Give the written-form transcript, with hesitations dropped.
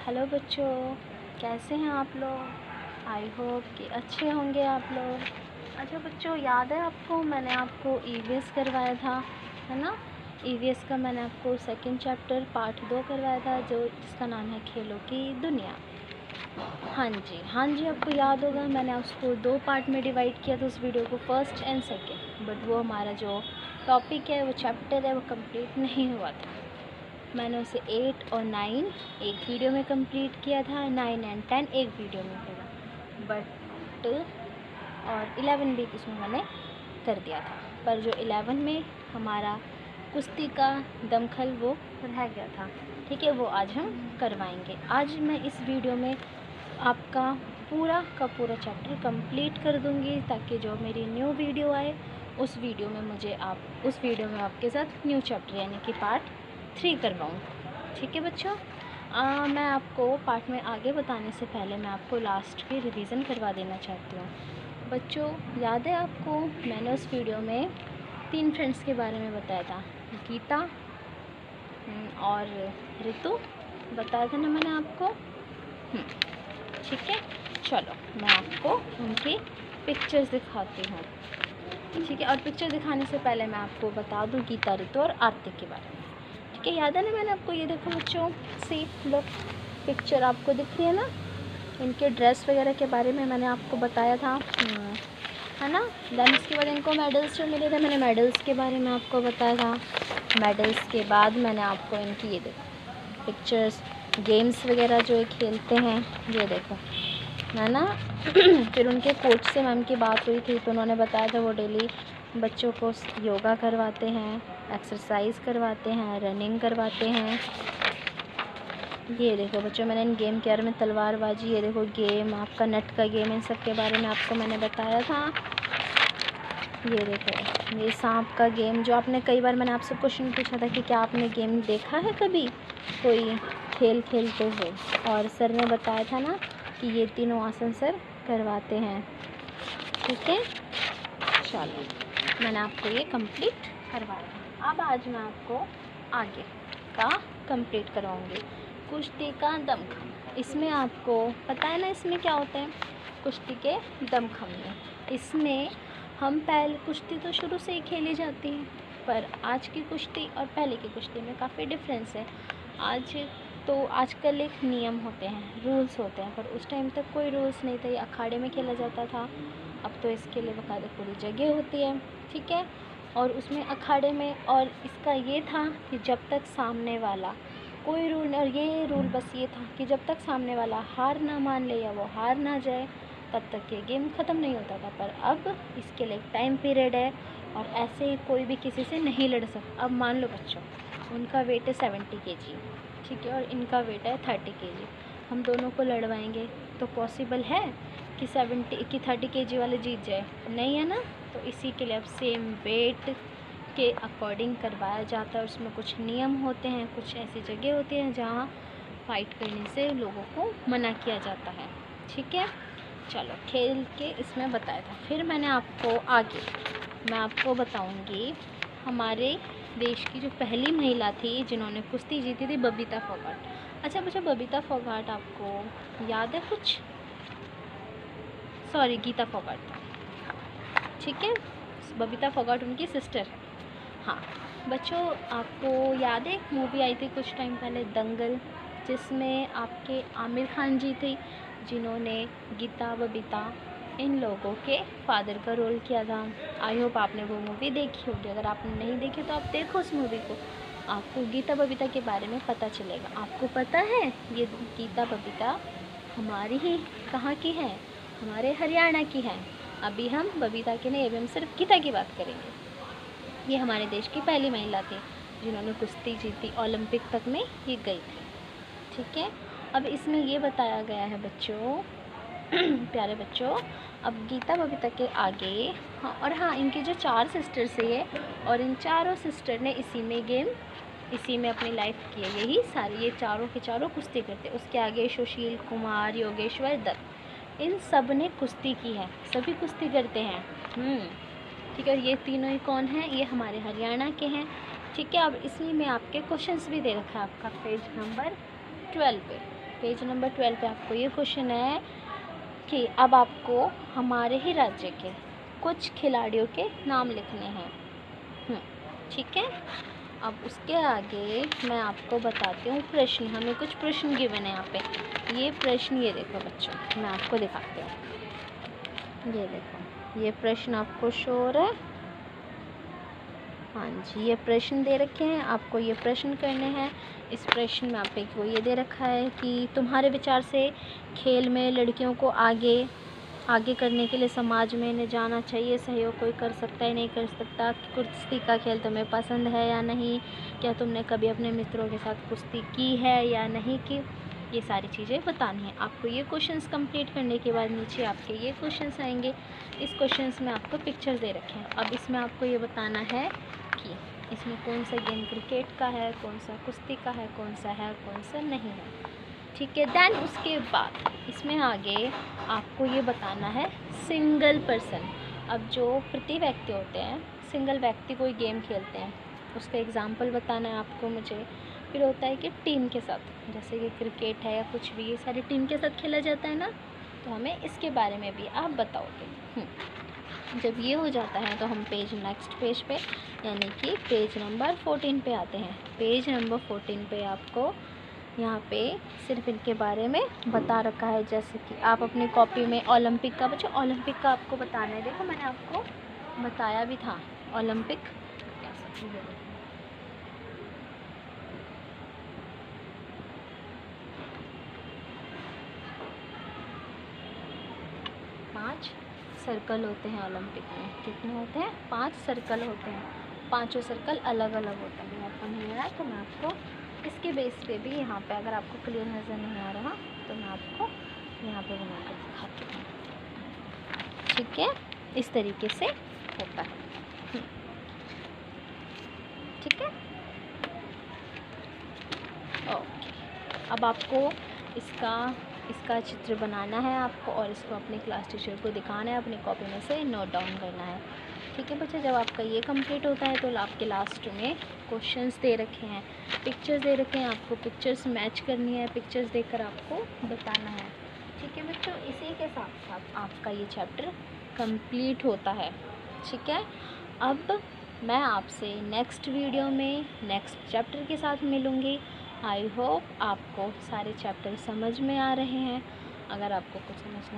Hello बच्चों, कैसे हैं आप लोग। आई होप कि अच्छे होंगे आप लोग। अच्छा बच्चों, याद है आपको मैंने आपको ईवीएस करवाया था, है ना। ईवीएस का मैंने आपको सेकंड चैप्टर पार्ट 2 करवाया था, जिसका नाम है खेलों की दुनिया। हाँ जी, आपको याद होगा मैंने उसको 2 पार्ट में डिवाइड किया था उस वीडियो को, फर्स्ट एंड सेकेंड। बट वो हमारा जो टॉपिक है, वो चैप्टर है, वो कंप्लीट नहीं हुआ था। मैंने उसे 8 और 9 एक वीडियो में कंप्लीट किया था, 9 एंड 10 एक वीडियो में किया, बट और 11 भी उसमें मैंने कर दिया था। पर जो 11 में हमारा कुश्ती का दमखल वो रह गया था, ठीक है, वो आज हम करवाएंगे। आज मैं इस वीडियो में आपका पूरा का पूरा चैप्टर कंप्लीट कर दूंगी, ताकि जो मेरी न्यू वीडियो आए उस वीडियो में आपके साथ न्यू चैप्टर यानी कि पार्ट 3 करवाऊँ। ठीक है बच्चों, मैं आपको पार्ट में आगे बताने से पहले मैं आपको लास्ट की रिवीजन करवा देना चाहती हूँ। बच्चों, याद है आपको मैंने उस वीडियो में 3 फ्रेंड्स के बारे में बताया था, गीता और ऋतु, बताया था ना मैंने आपको। ठीक है, चलो मैं आपको उनकी पिक्चर्स दिखाती हूँ। ठीक है, और पिक्चर दिखाने से पहले मैं आपको बता दूँ गीता, ऋतु और आरती के बारे में। ठीक है, याद है ना मैंने आपको, ये देखो बच्चों, सी लो पिक्चर आपको दिख रही है ना, इनके ड्रेस वगैरह के बारे में मैंने आपको बताया था, है ना। देन उसके बाद इनको मेडल्स जो मिले थे, मैंने मेडल्स के बारे में आपको बताया था। मेडल्स के बाद मैंने आपको इनकी ये देखो पिक्चर्स, गेम्स वगैरह जो खेलते हैं, ये देखो, है ना। फिर उनके कोच से मैम की बात हुई थी, तो उन्होंने बताया था वो डेली बच्चों को योगा करवाते हैं, एक्सरसाइज करवाते हैं, रनिंग करवाते हैं। ये देखो बच्चों, मैंने इन गेम के बारे में, तलवारबाजी, ये देखो गेम आपका नट का गेम, इन सब के बारे में आपको मैंने बताया था। ये देखो ये सांप का गेम, जो आपने कई बार मैंने आपसे क्वेश्चन पूछा था कि क्या आपने गेम देखा है कभी कोई खेल खेलते हुए, और सर ने बताया था ना कि ये तीनों आसन सर करवाते हैं। ठीक है, चलो मैंने आपको ये कंप्लीट करवाया। अब आज मैं आपको आगे का कंप्लीट करवाऊंगी, कुश्ती का दमखम। इसमें आपको पता है ना इसमें क्या होता है, कुश्ती के दमखम में इसमें हम पहले कुश्ती तो शुरू से ही खेली जाती है, पर आज की कुश्ती और पहले की कुश्ती में काफ़ी डिफरेंस है। आजकल एक नियम होते हैं, रूल्स होते हैं, पर उस टाइम तक कोई रूल्स नहीं थे, ये अखाड़े में खेला जाता था। अब तो इसके लिए बाकायदा पूरी जगह होती है, ठीक है। और उसमें अखाड़े में, और इसका ये था कि जब तक सामने वाला कोई रूल नहीं, और ये रूल बस ये था कि जब तक सामने वाला हार ना मान ले या वो हार ना जाए, तब तक ये गेम ख़त्म नहीं होता था। पर अब इसके लिए एक टाइम पीरियड है, और ऐसे ही कोई भी किसी से नहीं लड़ सकता। अब मान लो बच्चों, उनका वेट है 70 kg, ठीक है, और इनका वेट है 30 kg, हम दोनों को लड़वाएंगे तो पॉसिबल है कि 30 kg वाले जीत जाए? नहीं है ना। तो इसी के लिए अब सेम वेट के अकॉर्डिंग करवाया जाता है। उसमें कुछ नियम होते हैं, कुछ ऐसी जगह होती हैं जहाँ फाइट करने से लोगों को मना किया जाता है। ठीक है, चलो खेल के इसमें बताया था। फिर मैं आपको बताऊंगी हमारे देश की जो पहली महिला थी जिन्होंने कुश्ती जीती थी, बबीता फोगाट। अच्छा बच्चा, बबीता फोगाट आपको याद है कुछ? सॉरी, गीता फोगाट था, ठीक है, बबीता फोगाट उनकी सिस्टर है। हाँ बच्चों, आपको याद है एक मूवी आई थी कुछ टाइम पहले, दंगल, जिसमें आपके आमिर खान जी थे, जिन्होंने गीता, बबीता इन लोगों के फादर का रोल किया था। आई होप आपने वो मूवी देखी होगी। अगर आपने नहीं देखी तो आप देखो उस मूवी को, आपको गीता बबीता के बारे में पता चलेगा। आपको पता है ये गीता बबीता हमारी ही कहाँ की है? हमारे हरियाणा की है। अभी हम बबीता की नहीं, अभी हम सिर्फ गीता की बात करेंगे। ये हमारे देश की पहली महिला थी जिन्होंने कुश्ती जीती, ओलंपिक तक में ये गई थी। ठीक है, अब इसमें ये बताया गया है बच्चों प्यारे बच्चों, अब गीता बबीता के आगे, हाँ, और हाँ, इनकी जो 4 सिस्टर्स है ये, और इन चारों सिस्टर ने इसी में अपनी लाइफ की है। यही सारी ये चारों के चारों कुश्ती करते। उसके आगे सुशील कुमार, योगेश्वर दत्त, इन सब ने कुश्ती की है, सभी कुश्ती करते हैं। ठीक है, ये तीनों ही कौन हैं? ये हमारे हरियाणा के हैं। ठीक है, अब इसी में आपके क्वेश्चंस भी दे रखा है आपका पेज नंबर 12 पे। पेज नंबर 12 पे आपको ये क्वेश्चन है कि अब आपको हमारे ही राज्य के कुछ खिलाड़ियों के नाम लिखने हैं। ठीक है, अब उसके आगे मैं आपको बताती हूँ प्रश्न। हमें कुछ प्रश्न गिवन है यहाँ पे। ये प्रश्न, ये देखो बच्चों, मैं आपको दिखाती हूँ। ये देखो, ये प्रश्न आपको शो हो रहा है। हाँ जी, ये प्रश्न दे रखे हैं, आपको ये प्रश्न करने हैं। इस प्रश्न में आपको ये दे रखा है कि तुम्हारे विचार से खेल में लड़कियों को आगे करने के लिए समाज में इन्हें जाना चाहिए, सहयोग कोई कर सकता है नहीं कर सकता, कुश्ती का खेल तुम्हें पसंद है या नहीं, क्या तुमने कभी अपने मित्रों के साथ कुश्ती की है या नहीं की, ये सारी चीज़ें बतानी है आपको। ये क्वेश्चंस कंप्लीट करने के बाद नीचे आपके ये क्वेश्चंस आएंगे। इस क्वेश्चंस में आपको पिक्चर्स दे रखे हैं। अब इसमें आपको ये बताना है कि इसमें कौन सा गेम क्रिकेट का है, कौन सा कुश्ती का है, कौन सा नहीं है। ठीक है, देन उसके बाद इसमें आगे आपको ये बताना है सिंगल पर्सन। अब जो प्रति व्यक्ति होते हैं, सिंगल व्यक्ति कोई गेम खेलते हैं, उसका एग्जाम्पल बताना है आपको मुझे। फिर होता है कि टीम के साथ, जैसे कि क्रिकेट है या कुछ भी, ये सारी टीम के साथ खेला जाता है ना, तो हमें इसके बारे में भी आप बताओगे। जब ये हो जाता है तो हम नेक्स्ट पेज पे यानी कि पेज नंबर 14 पे आते हैं। पेज नंबर 14 पे आपको यहाँ पे सिर्फ इनके बारे में बता रखा है। जैसे कि आप अपनी कॉपी में ओलंपिक का, बच्चों ओलंपिक का आपको बताना है। देखो मैंने आपको बताया भी था ओलंपिक। 5 सर्कल होते हैं ओलंपिक में। कितने होते हैं? 5 सर्कल होते हैं। पांचों सर्कल अलग अलग होते हैं। आपको नहीं आ रहा तो मैं आपको इसके बेस पे भी यहाँ पे, अगर आपको क्लियर नज़र नहीं आ रहा तो मैं आपको यहाँ पे बना कर दिखाती हूँ। ठीक है, इस तरीके से होता है। ठीक है, ओके। अब आपको इसका चित्र बनाना है आपको, और इसको अपने क्लास टीचर को दिखाना है, अपनी कॉपी में से नोट डाउन करना है। ठीक है बच्चे, जब आपका ये कंप्लीट होता है तो आपके लास्ट में क्वेश्चंस दे रखे हैं, पिक्चर्स दे रखे हैं, आपको पिक्चर्स मैच करनी है, पिक्चर्स देखकर आपको बताना है। ठीक है बच्चों, इसी के साथ साथ आपका ये चैप्टर कंप्लीट होता है। ठीक है, अब मैं आपसे नेक्स्ट वीडियो में नेक्स्ट चैप्टर के साथ मिलूँगी। आई होप आपको सारे चैप्टर समझ में आ रहे हैं। अगर आपको कुछ समझ नहीं